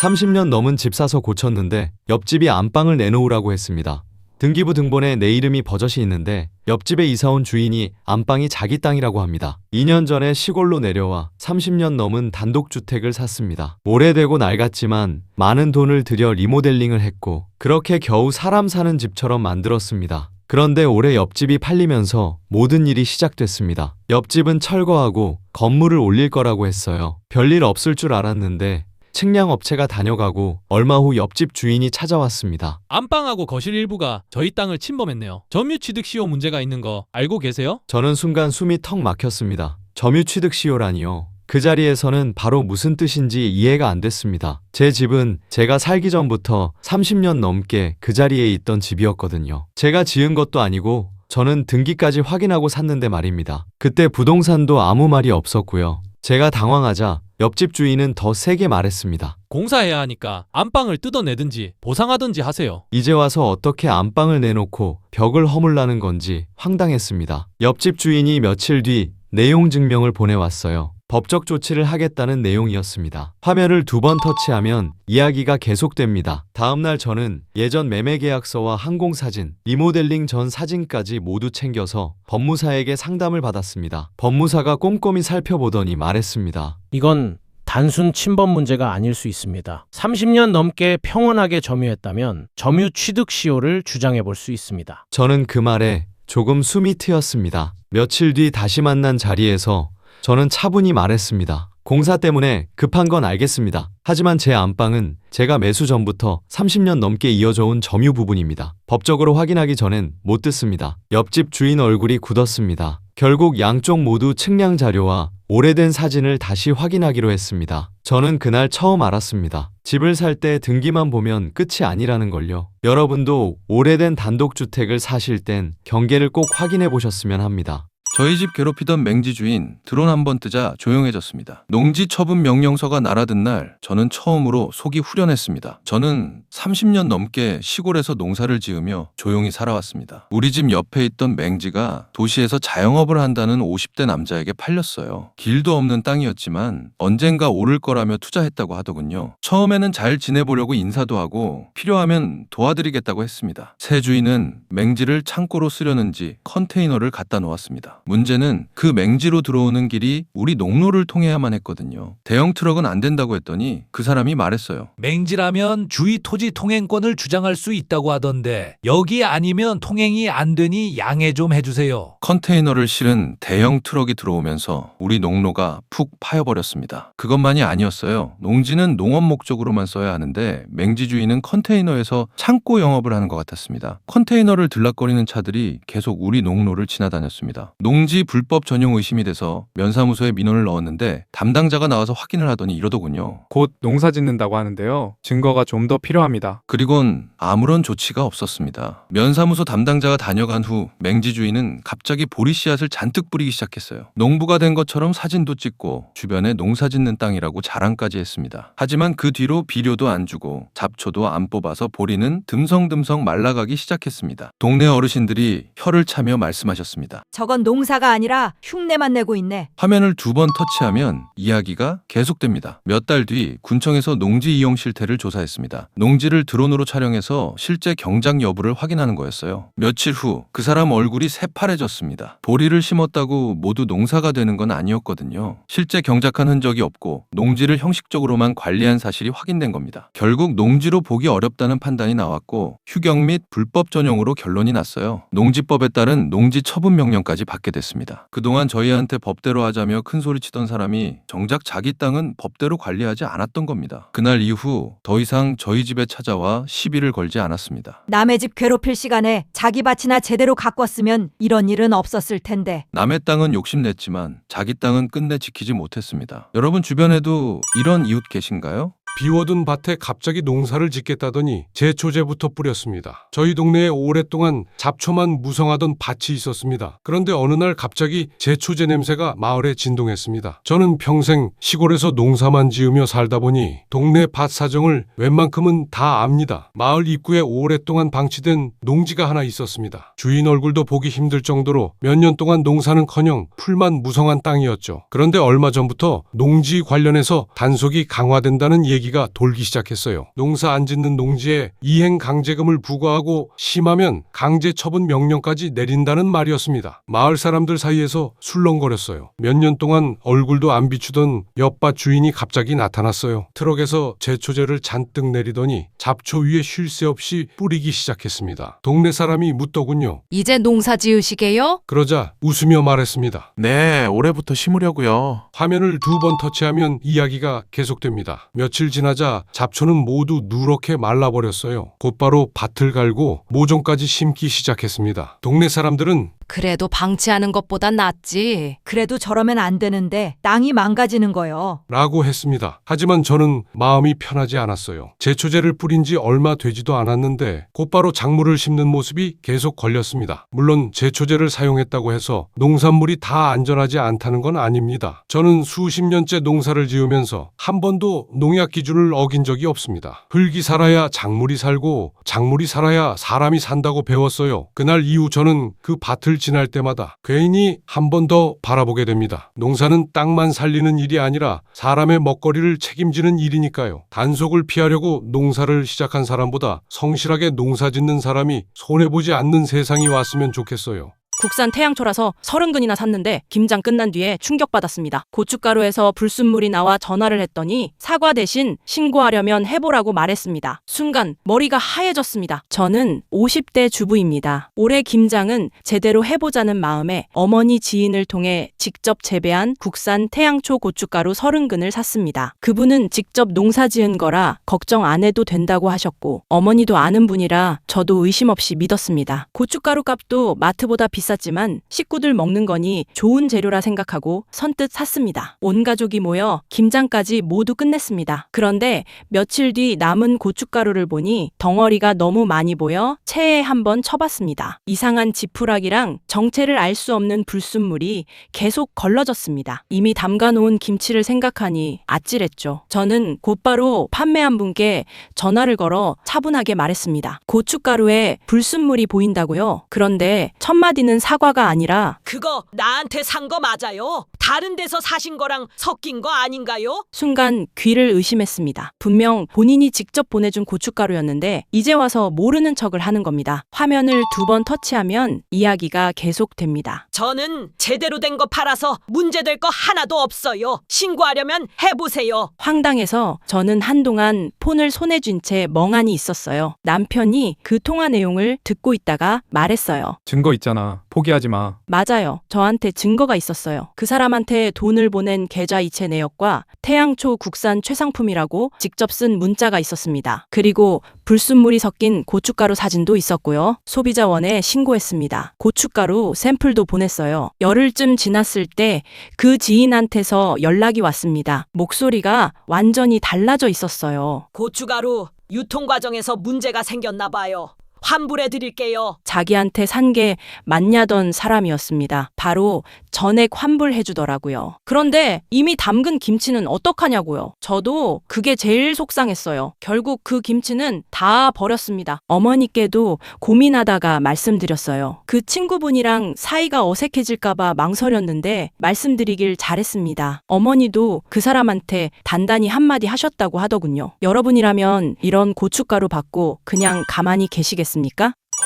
30년 넘은 집 사서 고쳤는데 옆집이 안방을 내놓으라고 했습니다. 등기부 등본에 내 이름이 버젓이 있는데 옆집에 이사온 주인이 안방이 자기 땅이라고 합니다. 2년 전에 시골로 내려와 30년 넘은 단독주택을 샀습니다. 오래되고 낡았지만 많은 돈을 들여 리모델링을 했고 그렇게 겨우 사람 사는 집처럼 만들었습니다. 그런데 올해 옆집이 팔리면서 모든 일이 시작됐습니다. 옆집은 철거하고 건물을 올릴 거라고 했어요. 별일 없을 줄 알았는데 측량업체가 다녀가고 얼마 후 옆집 주인이 찾아왔습니다. 안방하고 거실 일부가 저희 땅을 침범했네요. 점유취득시효 문제가 있는 거 알고 계세요? 저는 순간 숨이 턱 막혔습니다. 점유취득시효라니요. 그 자리에서는 바로 무슨 뜻인지 이해가 안 됐습니다. 제 집은 제가 살기 전부터 30년 넘게 그 자리에 있던 집이었거든요. 제가 지은 것도 아니고 저는 등기까지 확인하고 샀는데 말입니다. 그때 부동산도 아무 말이 없었고요. 제가 당황하자 옆집 주인은 더 세게 말했습니다. 공사해야 하니까 안방을 뜯어내든지 보상하든지 하세요. 이제 와서 어떻게 안방을 내놓고 벽을 허물라는 건지 황당했습니다. 옆집 주인이 며칠 뒤 내용 증명을 보내왔어요. 법적 조치를 하겠다는 내용이었습니다. 화면을 2번 터치하면 이야기가 계속됩니다. 다음날 저는 예전 매매계약서와 항공사진, 리모델링 전 사진까지 모두 챙겨서 법무사에게 상담을 받았습니다. 법무사가 꼼꼼히 살펴보더니 말했습니다. 이건 단순 침범 문제가 아닐 수 있습니다. 30년 넘게 평온하게 점유했다면 점유 취득 시효를 주장해 볼 수 있습니다. 저는 그 말에 조금 숨이 트였습니다. 며칠 뒤 다시 만난 자리에서 저는 차분히 말했습니다. 공사 때문에 급한 건 알겠습니다. 하지만 제 안방은 제가 매수 전부터 30년 넘게 이어져 온 점유 부분입니다. 법적으로 확인하기 전엔 못 듣습니다. 옆집 주인 얼굴이 굳었습니다. 결국 양쪽 모두 측량 자료와 오래된 사진을 다시 확인하기로 했습니다. 저는 그날 처음 알았습니다. 집을 살 때 등기만 보면 끝이 아니라는 걸요. 여러분도 오래된 단독주택을 사실 땐 경계를 꼭 확인해 보셨으면 합니다. 저희 집 괴롭히던 맹지 주인 드론 한번 뜨자 조용해졌습니다. 농지 처분 명령서가 날아든 날 저는 처음으로 속이 후련했습니다. 저는 30년 넘게 시골에서 농사를 지으며 조용히 살아왔습니다. 우리 집 옆에 있던 맹지가 도시에서 자영업을 한다는 50대 남자에게 팔렸어요. 길도 없는 땅이었지만 언젠가 오를 거라며 투자했다고 하더군요. 처음에는 잘 지내보려고 인사도 하고 필요하면 도와드리겠다고 했습니다. 새 주인은 맹지를 창고로 쓰려는지 컨테이너를 갖다 놓았습니다. 문제는 그 맹지로 들어오는 길이 우리 농로를 통해야만 했거든요. 대형 트럭은 안 된다고 했더니 그 사람이 말했어요. 맹지라면 주위 토지 통행권을 주장할 수 있다고 하던데 여기 아니면 통행이 안 되니 양해 좀 해주세요. 컨테이너를 실은 대형 트럭이 들어오면서 우리 농로가 푹 파여버렸습니다. 그것만이 아니었어요. 농지는 농업 목적으로만 써야 하는데 맹지 주인은 컨테이너에서 창고 영업을 하는 것 같았습니다. 컨테이너를 들락거리는 차들이 계속 우리 농로를 지나다녔습니다. 농지 불법 전용 의심이 돼서 면사무소에 민원을 넣었는데 담당자가 나와서 확인을 하더니 이러더군요. 곧 농사 짓는다고 하는데요. 증거가 좀 더 필요합니다. 그리곤 아무런 조치가 없었습니다. 면사무소 담당자가 다녀간 후 맹지 주인은 갑자기 보리씨앗을 잔뜩 뿌리기 시작했어요. 농부가 된 것처럼 사진도 찍고 주변에 농사 짓는 땅이라고 자랑까지 했습니다. 하지만 그 뒤로 비료도 안 주고 잡초도 안 뽑아서 보리는 듬성듬성 말라가기 시작했습니다. 동네 어르신들이 혀를 차며 말씀하셨습니다. 저건 농사가 아니라 흉내만 내고 있네. 화면을 2번 터치하면 이야기가 계속됩니다. 몇 달 뒤 군청에서 농지 이용 실태를 조사했습니다. 농지를 드론으로 촬영해서 실제 경작 여부를 확인하는 거였어요. 며칠 후 그 사람 얼굴이 새파래졌습니다. 보리를 심었다고 모두 농사가 되는 건 아니었거든요. 실제 경작한 흔적이 없고 농지를 형식적으로만 관리한 사실이 확인된 겁니다. 결국 농지로 보기 어렵다는 판단이 나왔고 휴경 및 불법 전용으로 결론이 났어요. 농지법에 따른 농지 처분 명령까지 받게 됐습니다. 그동안 저희한테 법대로 하자며 큰소리치던 사람이 정작 자기 땅은 법대로 관리하지 않았던 겁니다. 그날 이후 더 이상 저희 집에 찾아와 시비를 걸지 않았습니다. 남의 집 괴롭힐 시간에 자기 밭이나 제대로 가꿨으면 이런 일은 없었을 텐데. 남의 땅은 욕심냈지만 자기 땅은 끝내 지키지 못했습니다. 여러분 주변에도 이런 이웃 계신가요? 비워둔 밭에 갑자기 농사를 짓겠다더니 제초제부터 뿌렸습니다. 저희 동네에 오랫동안 잡초만 무성하던 밭이 있었습니다. 그런데 어느 날 갑자기 제초제 냄새가 마을에 진동했습니다. 저는 평생 시골에서 농사만 지으며 살다 보니 동네 밭 사정을 웬만큼은 다 압니다. 마을 입구에 오랫동안 방치된 농지가 하나 있었습니다. 주인 얼굴도 보기 힘들 정도로 몇 년 동안 농사는커녕 풀만 무성한 땅이었죠. 그런데 얼마 전부터 농지 관련해서 단속이 강화된다는 얘기가 이야기가 돌기 시작했어요. 농사 안 짓는 농지에 이행 강제금을 부과하고 심하면 강제 처분 명령까지 내린다는 말이었습니다. 마을 사람들 사이에서 술렁거렸어요. 몇 년 동안 얼굴도 안 비추던 옆밭 주인이 갑자기 나타났어요. 트럭에서 제초제를 잔뜩 내리더니 잡초 위에 쉴 새 없이 뿌리기 시작했습니다. 동네 사람이 묻더군요. 이제 농사 지으시게요? 그러자 웃으며 말했습니다. 네, 올해부터 심으려고요. 화면을 2번 터치하면 이야기가 계속됩니다. 며칠 지나자 잡초는 모두 누렇게 말라버렸어요. 곧바로 밭을 갈고 모종까지 심기 시작했습니다. 동네 사람들은 그래도 방치하는 것보단 낫지. 그래도 저러면 안 되는데 땅이 망가지는 거요. 라고 했습니다. 하지만 저는 마음이 편하지 않았어요. 제초제를 뿌린 지 얼마 되지도 않았는데 곧바로 작물을 심는 모습이 계속 걸렸습니다. 물론 제초제를 사용했다고 해서 농산물이 다 안전하지 않다는 건 아닙니다. 저는 수십 년째 농사를 지으면서 한 번도 농약 기준을 어긴 적이 없습니다. 흙이 살아야 작물이 살고 작물이 살아야 사람이 산다고 배웠어요. 그날 이후 저는 그 밭을 지날 때마다 괜히 한 번 더 바라보게 됩니다. 농사는 땅만 살리는 일이 아니라 사람의 먹거리를 책임지는 일이니까요. 단속을 피하려고 농사를 시작한 사람보다 성실하게 농사 짓는 사람이 손해보지 않는 세상이 왔으면 좋겠어요. 국산 태양초라서 30근이나 샀는데 김장 끝난 뒤에 충격받았습니다. 고춧가루에서 불순물이 나와 전화를 했더니 사과 대신 신고하려면 해보라고 말했습니다. 순간 머리가 하얘졌습니다. 저는 50대 주부입니다. 올해 김장은 제대로 해보자는 마음에 어머니 지인을 통해 직접 재배한 국산 태양초 고춧가루 30근을 샀습니다. 그분은 직접 농사 지은 거라 걱정 안 해도 된다고 하셨고 어머니도 아는 분이라 저도 의심 없이 믿었습니다. 고춧가루 값도 마트보다 비쌌지만 식구들 먹는 거니 좋은 재료라 생각하고 선뜻 샀습니다. 온 가족이 모여 김장까지 모두 끝냈습니다. 그런데 며칠 뒤 남은 고춧가루를 보니 덩어리가 너무 많이 보여 체에 한번 쳐봤습니다. 이상한 지푸라기랑 정체를 알 수 없는 불순물이 계속 걸러졌습니다. 이미 담가놓은 김치를 생각하니 아찔했죠. 저는 곧바로 판매한 분께 전화를 걸어 차분하게 말했습니다. 고춧가루에 불순물이 보인다고요? 그런데 첫 마디는 사과가 아니라 그거 나한테 산 거 맞아요? 다른 데서 사신 거랑 섞인 거 아닌가요? 순간 귀를 의심했습니다. 분명 본인이 직접 보내준 고춧가루였는데 이제 와서 모르는 척을 하는 겁니다. 화면을 2번 터치하면 이야기가 계속됩니다. 저는 제대로 된 거 팔아서 문제될 거 하나도 없어요. 신고하려면 해보세요. 황당해서 저는 한동안 폰을 손에 쥔 채 멍하니 있었어요. 남편이 그 통화 내용을 듣고 있다가 말했어요. 증거 있잖아. 포기하지 마. 맞아요. 저한테 증거가 있었어요. 그 사람한테 돈을 보낸 계좌 이체 내역과 태양초 국산 최상품이라고 직접 쓴 문자가 있었습니다. 그리고 불순물이 섞인 고춧가루 사진도 있었고요. 소비자원에 신고했습니다. 고춧가루 샘플도 보냈어요. 열흘쯤 지났을 때 그 지인한테서 연락이 왔습니다. 목소리가 완전히 달라져 있었어요. 고춧가루 유통 과정에서 문제가 생겼나 봐요. 환불해 드릴게요. 자기한테 산 게 맞냐던 사람이었습니다. 바로 전액 환불해 주더라고요. 그런데 이미 담근 김치는 어떡하냐고요. 저도 그게 제일 속상했어요. 결국 그 김치는 다 버렸습니다. 어머니께도 고민하다가 말씀드렸어요. 그 친구분이랑 사이가 어색해질까봐 망설였는데 말씀드리길 잘했습니다. 어머니도 그 사람한테 단단히 한마디 하셨다고 하더군요. 여러분이라면 이런 고춧가루 받고 그냥 가만히 계시겠습니까?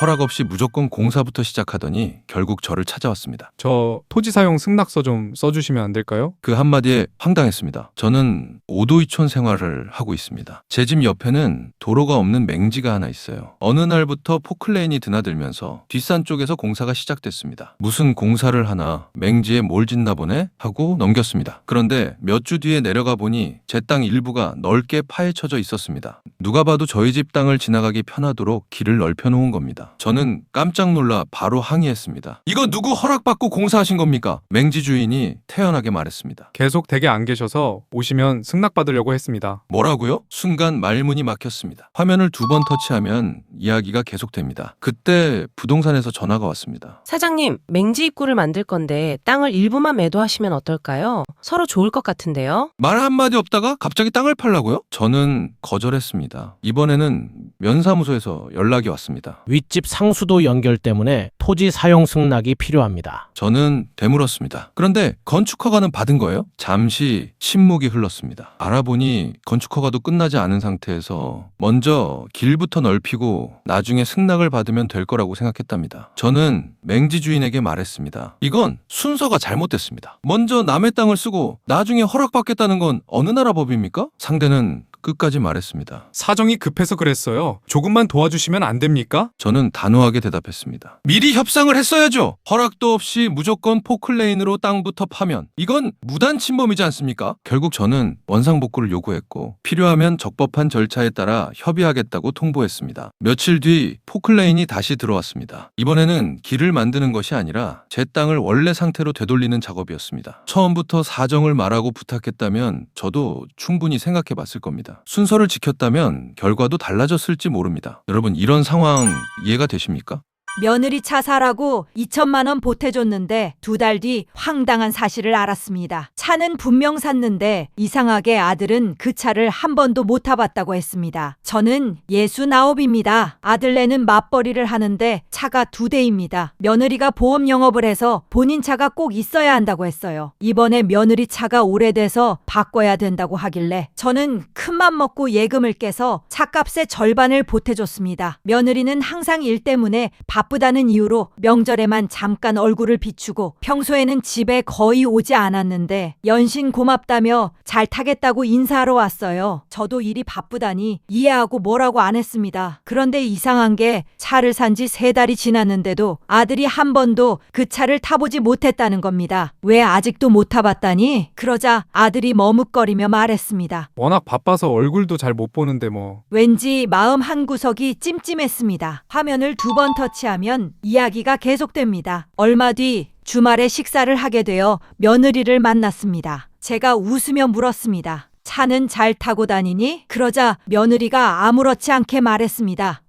허락 없이 무조건 공사부터 시작하더니 결국 저를 찾아왔습니다. 저 토지 사용 승낙서 좀 써주시면 안 될까요? 그 한마디에 황당했습니다. 저는 오도이촌 생활을 하고 있습니다. 제 집 옆에는 도로가 없는 맹지가 하나 있어요. 어느 날부터 포클레인이 드나들면서 뒷산 쪽에서 공사가 시작됐습니다. 무슨 공사를 하나 맹지에 뭘 짓나 보네 하고 넘겼습니다. 그런데 몇 주 뒤에 내려가 보니 제 땅 일부가 넓게 파헤쳐져 있었습니다. 누가 봐도 저희 집 땅을 지나가기 편하도록 길을 넓혀 놓은 겁니다. 저는 깜짝 놀라 바로 항의했습니다. 이거 누구 허락받고 공사하신 겁니까? 맹지 주인이 태연하게 말했습니다. 계속 댁에 안 계셔서 오시면 승낙받으려고 했습니다. 뭐라고요? 순간 말문이 막혔습니다. 화면을 2번 터치하면 이야기가 계속됩니다. 그때 부동산에서 전화가 왔습니다. 사장님, 맹지 입구를 만들 건데 땅을 일부만 매도하시면 어떨까요? 서로 좋을 것 같은데요? 말 한마디 없다가 갑자기 땅을 팔라고요? 저는 거절했습니다. 있었습니다. 이번에는 면사무소에서 연락이 왔습니다. 윗집 상수도 연결 때문에 토지 사용 승낙이 필요합니다. 저는 되물었습니다. 그런데 건축허가는 받은 거예요? 잠시 침묵이 흘렀습니다. 알아보니 건축허가도 끝나지 않은 상태에서 먼저 길부터 넓히고 나중에 승낙을 받으면 될 거라고 생각했답니다. 저는 맹지 주인에게 말했습니다. 이건 순서가 잘못됐습니다. 먼저 남의 땅을 쓰고 나중에 허락받겠다는 건 어느 나라 법입니까? 상대는 끝까지 말했습니다. 사정이 급해서 그랬어요. 조금만 도와주시면 안 됩니까? 저는 단호하게 대답했습니다. 미리 협상을 했어야죠. 허락도 없이 무조건 포클레인으로 땅부터 파면 이건 무단 침범이지 않습니까? 결국 저는 원상복구를 요구했고 필요하면 적법한 절차에 따라 협의하겠다고 통보했습니다. 며칠 뒤 포클레인이 다시 들어왔습니다. 이번에는 길을 만드는 것이 아니라 제 땅을 원래 상태로 되돌리는 작업이었습니다. 처음부터 사정을 말하고 부탁했다면 저도 충분히 생각해 봤을 겁니다. 순서를 지켰다면 결과도 달라졌을지 모릅니다. 여러분, 이런 상황 이해가 되십니까? 며느리 차 사라고 2천만 원 보태줬는데 2달 뒤 황당한 사실을 알았습니다. 차는 분명 샀는데 이상하게 아들은 그 차를 한 번도 못 타봤다고 했습니다. 저는 69입니다. 아들네는 맞벌이를 하는데 차가 2대입니다. 며느리가 보험 영업을 해서 본인 차가 꼭 있어야 한다고 했어요. 이번에 며느리 차가 오래돼서 바꿔야 된다고 하길래 저는 큰맘 먹고 예금을 깨서 차값의 절반을 보태줬습니다. 며느리는 항상 일 때문에 바쁘다는 이유로 명절에만 잠깐 얼굴을 비추고 평소에는 집에 거의 오지 않았는데 연신 고맙다며 잘 타겠다고 인사하러 왔어요. 저도 일이 바쁘다니 이해하고 뭐라고 안 했습니다. 그런데 이상한 게 차를 산 지 3달이 지났는데도 아들이 한 번도 그 차를 타보지 못했다는 겁니다. 왜 아직도 못 타봤다니? 그러자 아들이 머뭇거리며 말했습니다. 워낙 바빠서 얼굴도 잘 못 보는데 뭐. 왠지 마음 한구석이 찜찜했습니다. 화면을 2번 터치하면 이야기가 계속됩니다. 얼마 뒤 주말에 식사를 하게 되어 며느리를 만났습니다. 제가 웃으며 물었습니다. 차는 잘 타고 다니니? 그러자 며느리가 아무렇지 않게 말했습니다.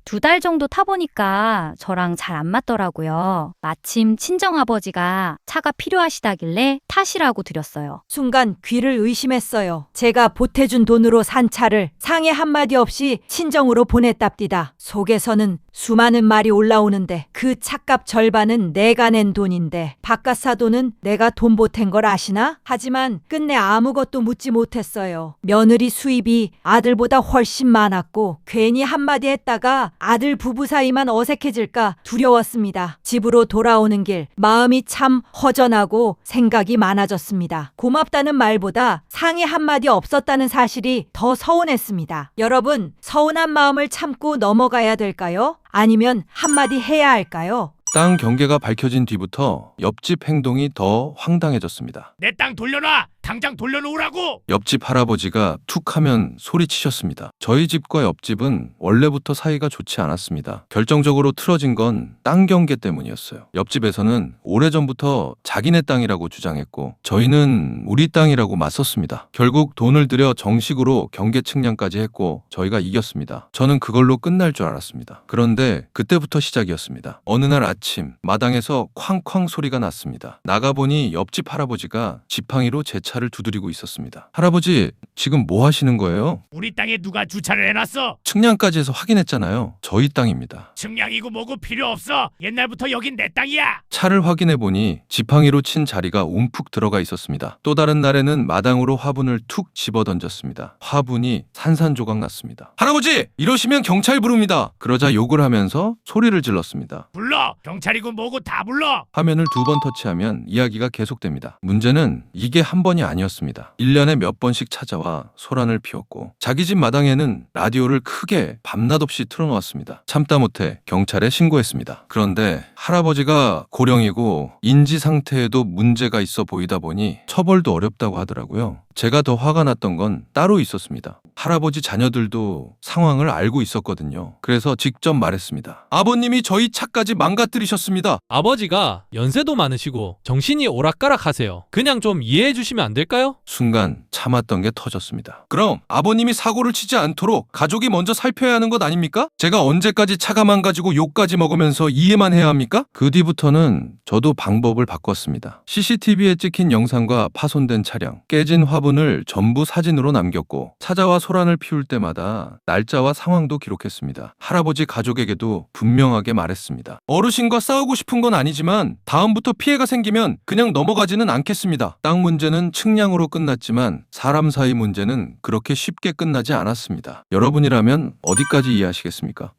2달 정도 타보니까 저랑 잘 안 맞더라고요. 마침 친정아버지가 차가 필요하시다길래 타시라고 드렸어요. 순간 귀를 의심했어요. 제가 보태준 돈으로 산 차를 상의 한마디 없이 친정으로 보냈답디다. 속에서는 수많은 말이 올라오는데 그 차값 절반은 내가 낸 돈인데 바깥 사돈은 내가 돈 보탠 걸 아시나? 하지만 끝내 아무것도 묻지 못했어요. 며느리 수입이 아들보다 훨씬 많았고 괜히 한마디 했다가 아들 부부 사이만 어색해질까 두려웠습니다. 집으로 돌아오는 길 마음이 참 허전하고 생각이 많아졌습니다. 고맙다는 말보다 상의 한마디 없었다는 사실이 더 서운했습니다. 여러분, 서운한 마음을 참고 넘어가야 될까요? 아니면 한마디 해야 할까요? 땅 경계가 밝혀진 뒤부터 옆집 행동이 더 황당해졌습니다. 내 땅 돌려놔! 당장 돌려놓으라고! 옆집 할아버지가 툭 하면 소리치셨습니다. 저희 집과 옆집은 원래부터 사이가 좋지 않았습니다. 결정적으로 틀어진 건 땅 경계 때문이었어요. 옆집에서는 오래전부터 자기네 땅이라고 주장했고 저희는 우리 땅이라고 맞섰습니다. 결국 돈을 들여 정식으로 경계 측량까지 했고 저희가 이겼습니다. 저는 그걸로 끝날 줄 알았습니다. 그런데 그때부터 시작이었습니다. 어느 날 아침 마당에서 쾅쾅 소리가 났습니다. 나가보니 옆집 할아버지가 지팡이로 제 차를 두드리고 있었습니다. 할아버지, 지금 뭐 하시는 거예요? 우리 땅에 누가 주차를 해놨어? 측량까지 해서 확인했잖아요. 저희 땅입니다. 측량이고 뭐고 필요 없어. 옛날부터 여긴 내 땅이야. 차를 확인해보니 지팡이로 친 자리가 움푹 들어가 있었습니다. 또 다른 날에는 마당으로 화분을 툭 집어던졌습니다. 화분이 산산조각 났습니다. 할아버지! 이러시면 경찰 부릅니다. 그러자 욕을 하면서 소리를 질렀습니다. 불러! 경찰이고 뭐고 다 불러! 화면을 2번 터치하면 이야기가 계속됩니다. 문제는 이게 한 번이 아니었습니다. 1년에 몇 번씩 찾아와 소란을 피웠고 자기 집 마당에는 라디오를 크게 밤낮 없이 틀어놓았습니다. 참다 못해 경찰에 신고했습니다. 그런데 할아버지가 고령이고 인지 상태에도 문제가 있어 보이다 보니 처벌도 어렵다고 하더라고요. 제가 더 화가 났던 건 따로 있었습니다. 할아버지 자녀들도 상황을 알고 있었거든요. 그래서 직접 말했습니다. 아버님이 저희 차까지 망가뜨리셨습니다. 아버지가 연세도 많으시고 정신이 오락가락하세요. 그냥 좀 이해해 주시면 안 될까요? 순간 참았던 게 터졌습니다. 그럼 아버님이 사고를 치지 않도록 가족이 먼저 살펴야 하는 것 아닙니까? 제가 언제까지 차가 망가지고 욕까지 먹으면서 이해만 해야 합니까? 그 뒤부터는 저도 방법을 바꿨습니다. CCTV에 찍힌 영상과 파손된 차량, 깨진 화분 화분을 전부 사진으로 남겼고 사자와 소란을 피울 때마다 날짜와 상황도 기록했습니다. 할아버지 가족에게도 분명하게 말했습니다. 어르신과 싸우고 싶은 건 아니지만 다음부터 피해가 생기면 그냥 넘어가지는 않겠습니다. 땅 문제는 측량으로 끝났지만 사람 사이 문제는 그렇게 쉽게 끝나지 않았습니다. 여러분이라면 어디까지 이해하시겠습니까?